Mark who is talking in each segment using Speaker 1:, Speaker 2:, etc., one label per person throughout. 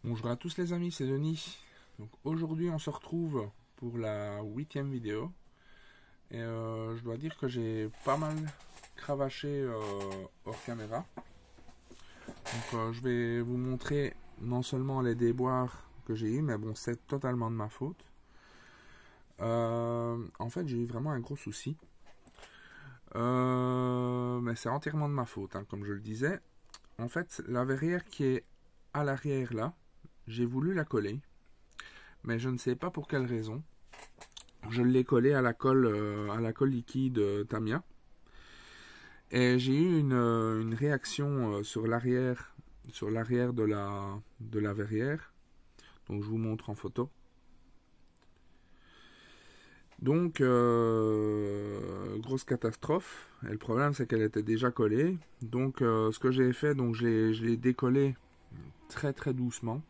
Speaker 1: Bonjour à tous les amis, c'est Denis. Donc aujourd'hui on se retrouve pour la 8e vidéo. Et je dois dire que j'ai pas mal cravaché hors caméra. Donc je vais vous montrer non seulement les déboires que j'ai eu, mais bon, c'est totalement de ma faute. En fait j'ai eu vraiment un gros souci. Mais c'est entièrement de ma faute, hein, comme je le disais. En fait, la verrière qui est à l'arrière là, j'ai voulu la coller, mais je ne sais pas pour quelle raison. Je l'ai collée à la colle liquide Tamiya. Et j'ai eu une réaction sur l'arrière de la verrière. Donc je vous montre en photo. Donc grosse catastrophe. Et le problème c'est qu'elle était déjà collée. Donc ce que j'ai fait, donc je l'ai décollée très très doucement.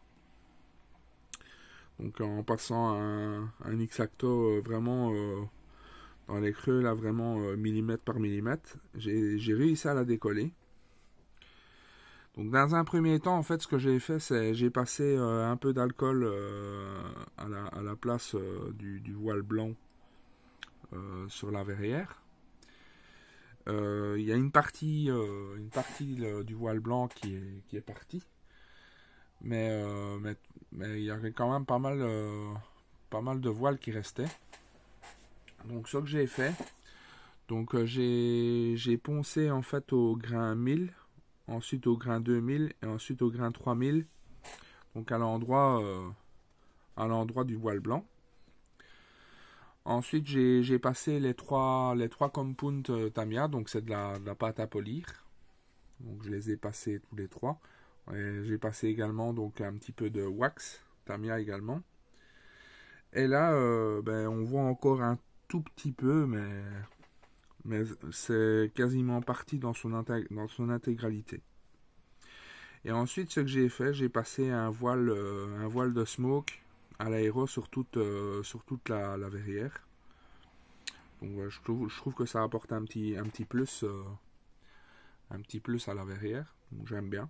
Speaker 1: Donc en passant un X-Acto vraiment dans les creux là, vraiment millimètre par millimètre, j'ai réussi à la décoller. Donc dans un premier temps, en fait, ce que j'ai fait, c'est j'ai passé un peu d'alcool à la place du voile blanc sur la verrière. Il y a une partie du voile blanc qui est partie, mais il y avait quand même pas mal de voile qui restait. Donc ce que j'ai fait, donc j'ai poncé en fait au grain 1000, ensuite au grain 2000 et ensuite au grain 3000, donc à l'endroit du voile blanc. Ensuite j'ai passé les trois compounds Tamiya, donc c'est de la pâte à polir. Donc je les ai passés tous les trois. J'ai passé également donc un petit peu de wax Tamiya également. Et là on voit encore un tout petit peu, mais c'est quasiment parti dans son intégralité. Et ensuite, ce que j'ai fait, j'ai passé un voile de smoke à l'aéro sur toute la verrière. Donc ouais, je trouve que ça apporte un petit plus à la verrière. J'aime bien.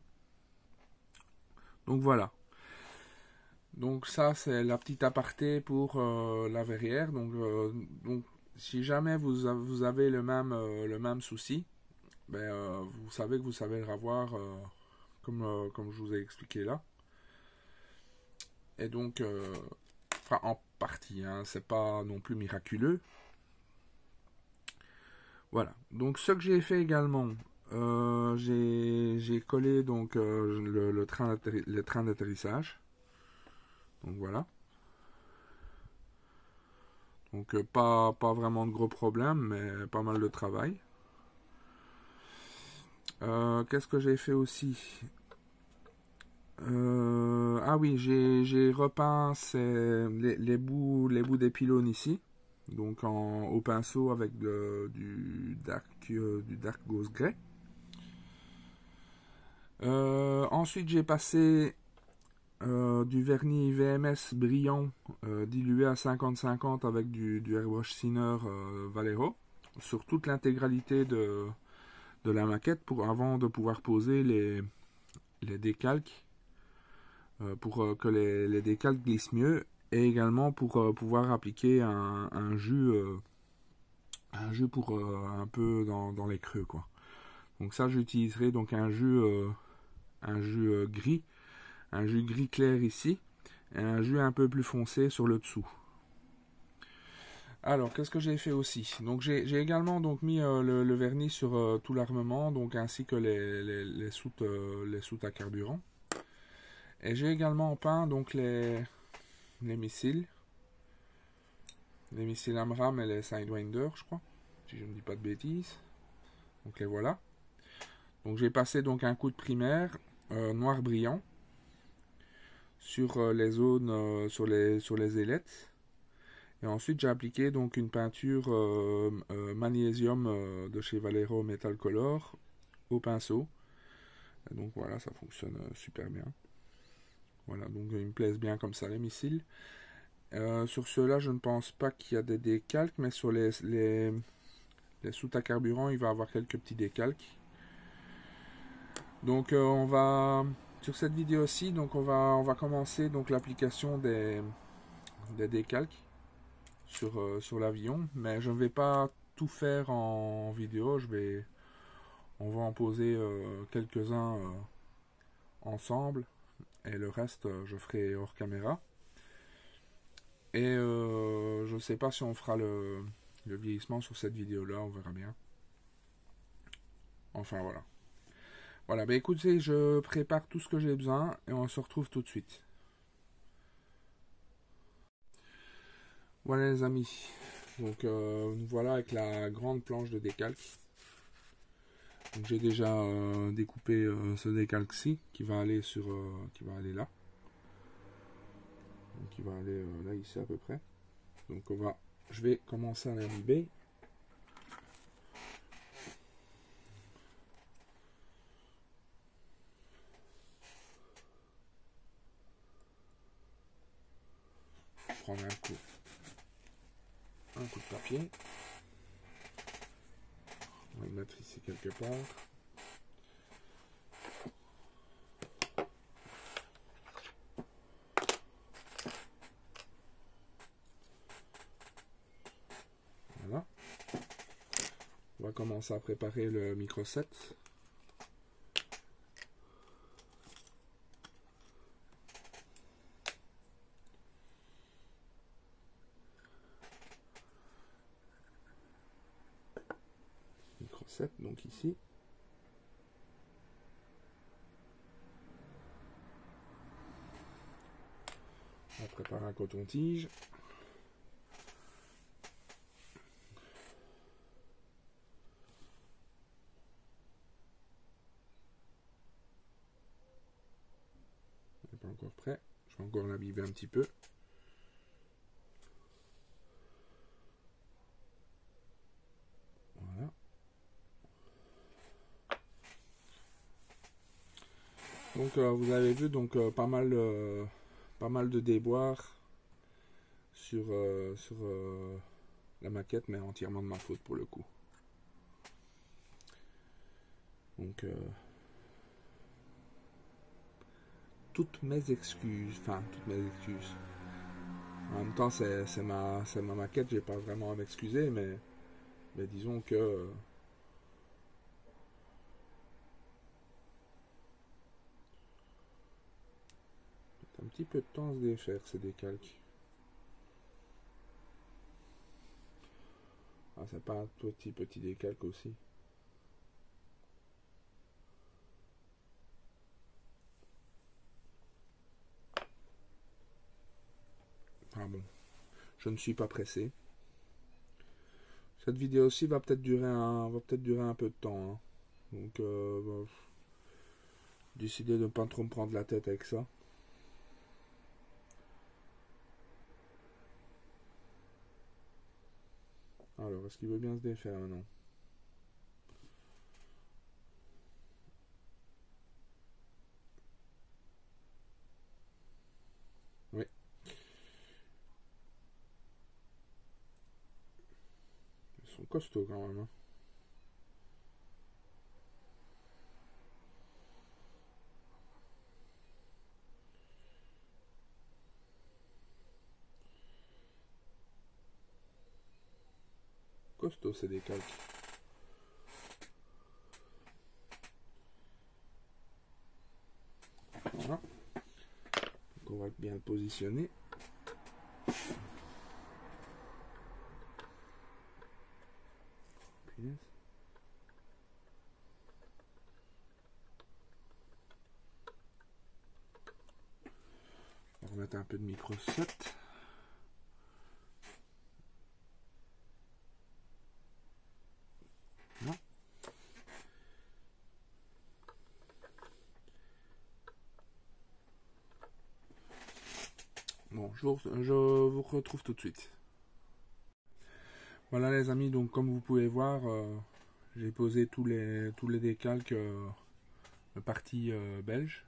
Speaker 1: Donc voilà. Donc ça, c'est la petite aparté pour la verrière. Donc si jamais vous avez le même souci, vous savez que vous savez le revoir comme je vous ai expliqué là. Et donc, enfin en partie, hein, c'est pas non plus miraculeux. Voilà. Donc ce que j'ai fait également, j'ai collé donc le train d'atterrissage. Donc voilà. Donc pas vraiment de gros problèmes, mais pas mal de travail. Qu'est-ce que j'ai fait aussi? Ah oui, j'ai repeint les bouts des pylônes ici. Donc au pinceau avec du dark ghost grey. Ensuite j'ai passé du vernis VMS brillant dilué à 50-50 avec du Airwash Thinner Vallejo sur toute l'intégralité de la maquette avant de pouvoir poser les décalques pour que les décalques glissent mieux, et également pour pouvoir appliquer un jus pour un peu dans les creux quoi. Donc ça j'utiliserai donc un jus gris, un jus gris clair ici et un jus un peu plus foncé sur le dessous. Alors qu'est-ce que j'ai fait aussi? Donc j'ai également donc mis le vernis sur tout l'armement, donc ainsi que les soutes à carburant. Et j'ai également peint donc les missiles AMRAAM et les Sidewinder, je crois, si je ne dis pas de bêtises. Donc les voilà. Donc j'ai passé donc un coup de primaire noir brillant sur les zones, sur les ailettes. Et ensuite j'ai appliqué donc une peinture magnésium de chez Vallejo Metal Color au pinceau. Et donc voilà, ça fonctionne super bien. Voilà, donc ils me plaisent bien comme ça les missiles. Sur ceux-là, je ne pense pas qu'il y a des décalques, mais sur les soutes à carburant, il va y avoir quelques petits décalques. Donc on va Sur cette vidéo-ci, donc on va commencer donc l'application des décalques sur l'avion, mais je ne vais pas tout faire en vidéo. On va en poser quelques-uns ensemble et le reste je ferai hors caméra. Et je ne sais pas si on fera le vieillissement sur cette vidéo-là, on verra bien. Enfin voilà. Voilà, bah écoutez, je prépare tout ce que j'ai besoin et on se retrouve tout de suite. Voilà les amis, donc nous voilà avec la grande planche de décalque. J'ai déjà découpé ce décalque-ci qui va aller qui va aller là. Donc il va aller là ici à peu près. Donc je vais commencer à l'imbiber. Prendre un coup de papier. On va le mettre ici quelque part. Voilà. On va commencer à préparer le micro 7. Micro 7, donc ici. On va préparer un coton-tige. On n'est pas encore prêt. Je vais encore l'imbiber un petit peu. Voilà. Donc vous avez vu donc pas mal de déboires sur la maquette, mais entièrement de ma faute pour le coup. Donc toutes mes excuses. En même temps, c'est ma maquette, j'ai pas vraiment à m'excuser, mais disons que c'est un petit peu de temps à se défaire ces décalques. Ah, c'est pas un petit décalque aussi. Ah bon, je ne suis pas pressé. Cette vidéo aussi va peut-être durer un peu de temps. Hein. Donc, décider de ne pas trop me prendre la tête avec ça. Alors, est-ce qu'il veut bien se défaire maintenant? Oui. Ils sont costauds quand même. Hein. Costaud ces décalques. Voilà. Donc on va bien le positionner. On va remettre un peu de micro 7. Voilà. Bon, je vous retrouve tout de suite. Voilà les amis, donc comme vous pouvez voir, j'ai posé tous les décalques de partie belge,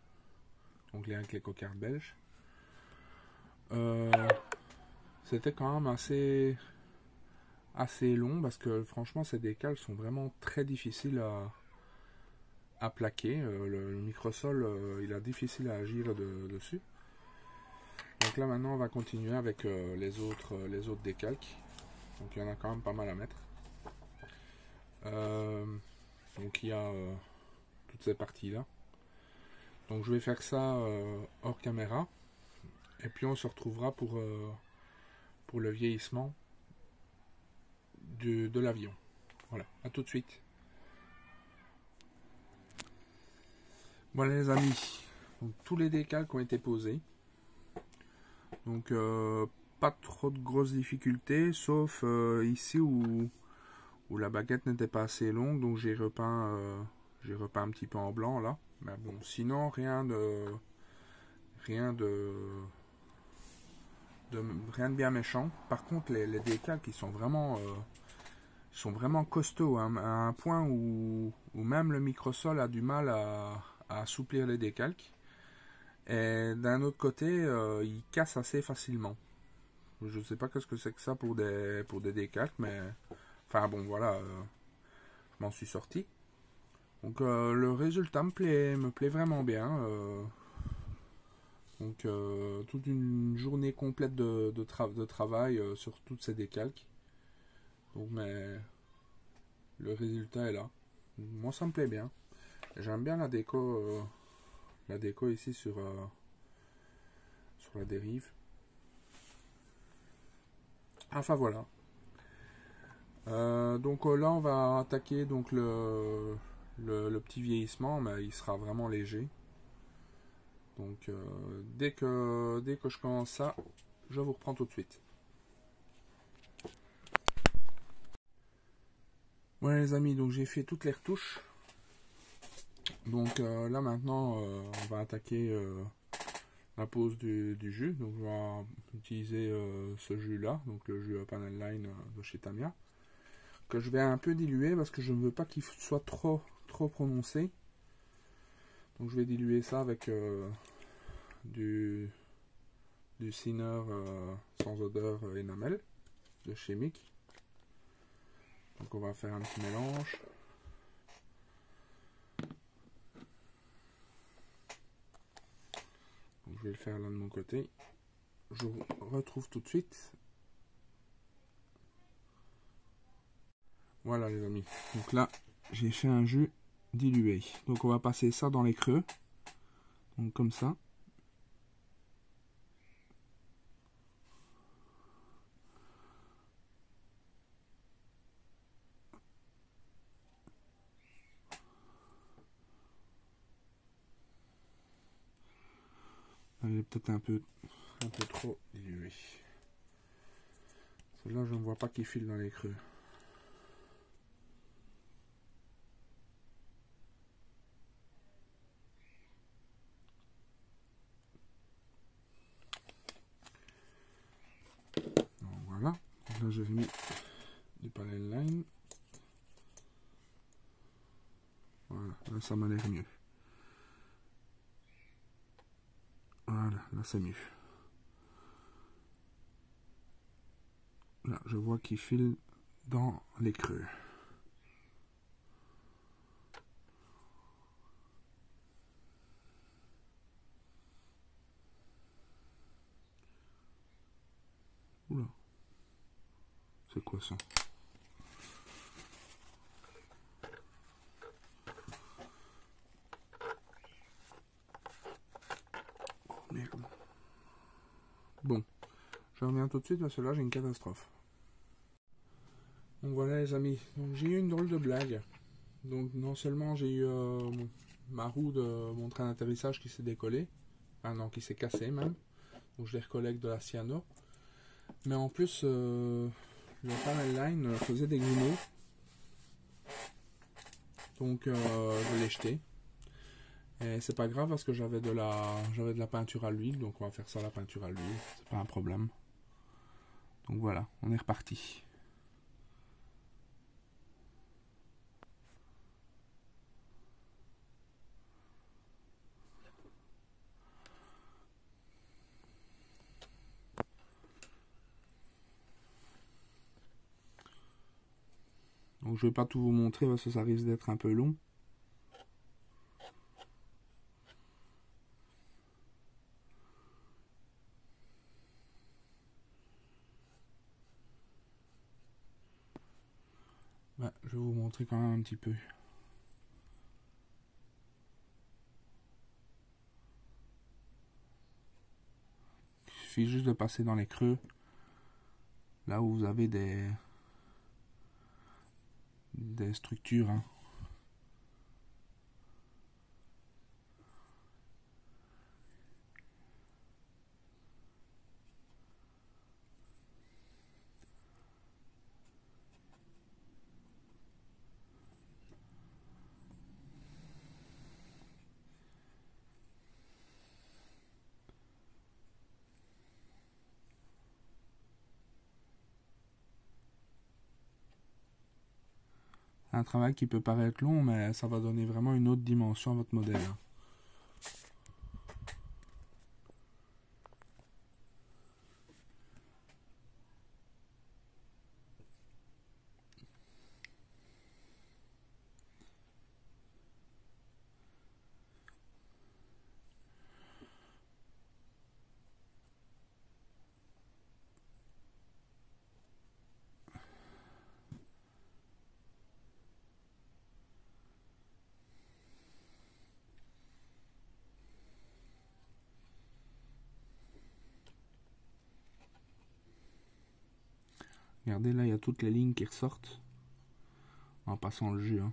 Speaker 1: donc avec les cocardes belges. C'était quand même assez long parce que franchement ces décalques sont vraiment très difficiles à plaquer. Le microsol, il est difficile à agir dessus. Donc là maintenant on va continuer avec les autres décalques. Donc il y en a quand même pas mal à mettre. Donc il y a toutes ces parties là. Donc je vais faire ça hors caméra. Et puis on se retrouvera pour le vieillissement de l'avion. Voilà, à tout de suite. Voilà les amis, donc, tous les décalques ont été posés. Donc pas trop de grosses difficultés, sauf ici où la baguette n'était pas assez longue, donc j'ai repeint un petit peu en blanc là. Mais bon, sinon rien de bien méchant. Par contre, les décalques ils sont vraiment costauds, hein, à un point où même le microsol a du mal à assouplir les décalques. Et d'un autre côté, il casse assez facilement. Je ne sais pas ce que c'est que ça pour des décalques, mais enfin bon voilà, je m'en suis sorti. Donc le résultat me plaît vraiment bien. Donc toute une journée complète de travail sur toutes ces décalques. Donc mais le résultat est là. Moi ça me plaît bien. J'aime bien la déco ici sur la dérive. Enfin voilà. Donc là on va attaquer donc le petit vieillissement, mais il sera vraiment léger. Donc dès que je commence ça, je vous reprends tout de suite. Voilà les amis, donc j'ai fait toutes les retouches. Donc là maintenant on va attaquer la pose du jus. Donc je vais utiliser ce jus là, donc le jus Panel Line de chez Tamiya, que je vais un peu diluer parce que je ne veux pas qu'il soit trop prononcé. Donc je vais diluer ça avec du thinner sans odeur énamel de chez Mick. Donc on va faire un petit mélange. Donc je vais le faire là de mon côté. Je vous retrouve tout de suite. Voilà les amis. Donc là j'ai fait un jus dilué. Donc on va passer ça dans les creux. Donc comme ça. Il est peut-être un peu trop dilué. Là je ne vois pas qu'il file dans les creux. Donc voilà. Donc là j'ai mis du Panel Line. Voilà, là ça m'a l'air mieux. Voilà, là c'est mieux. Là, je vois qu'il file dans les creux. Oula. C'est quoi ça? Oh merde. Bon, je reviens tout de suite parce que là j'ai une catastrophe. Donc voilà les amis, donc j'ai eu une drôle de blague. Donc non seulement j'ai eu ma roue de mon train d'atterrissage qui s'est décollée, ah non, qui s'est cassée même, donc je les recollègue de la cyano, mais en plus le Panel Line faisait des grumeaux, donc je l'ai jeté. Et c'est pas grave parce que j'avais de la peinture à l'huile, donc on va faire ça à la peinture à l'huile, c'est pas un problème. Donc voilà, on est reparti. Donc je vais pas tout vous montrer parce que ça risque d'être un peu long. Bah, je vais vous montrer quand même un petit peu. Il suffit juste de passer dans les creux, là où vous avez des structures, hein. Un travail qui peut paraître long, mais ça va donner vraiment une autre dimension à votre modèle, hein. Regardez, là, il y a toutes les lignes qui ressortent en passant le jus, hein.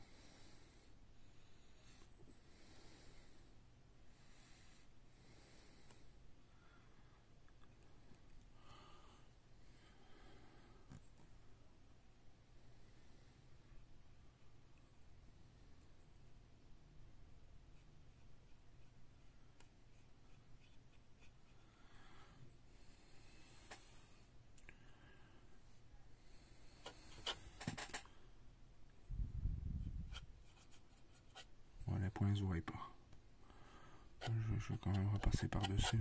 Speaker 1: Ouais, les points, ils se voient pas. Je vais quand même repasser par-dessus.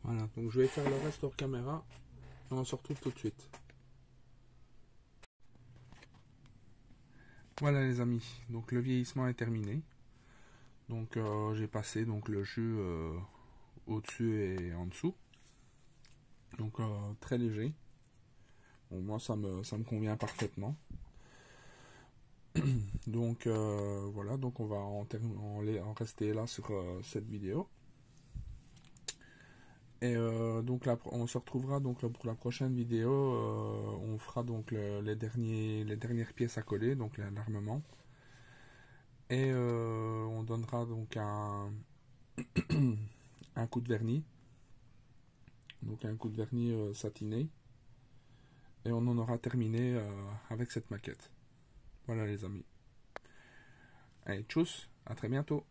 Speaker 1: Voilà, donc je vais faire le reste hors caméra et on se retrouve tout de suite. Voilà les amis, donc le vieillissement est terminé. Donc j'ai passé donc le jus au-dessus et en dessous. Donc très léger. Bon, moi ça me convient parfaitement. Donc voilà, donc on va en rester là sur cette vidéo. Et donc là, on se retrouvera donc là, pour la prochaine vidéo. On fera donc les dernières pièces à coller, donc l'armement. Et on donnera donc un coup de vernis. Donc un coup de vernis satiné. Et on en aura terminé avec cette maquette. Voilà les amis. Allez, tchuss, à très bientôt.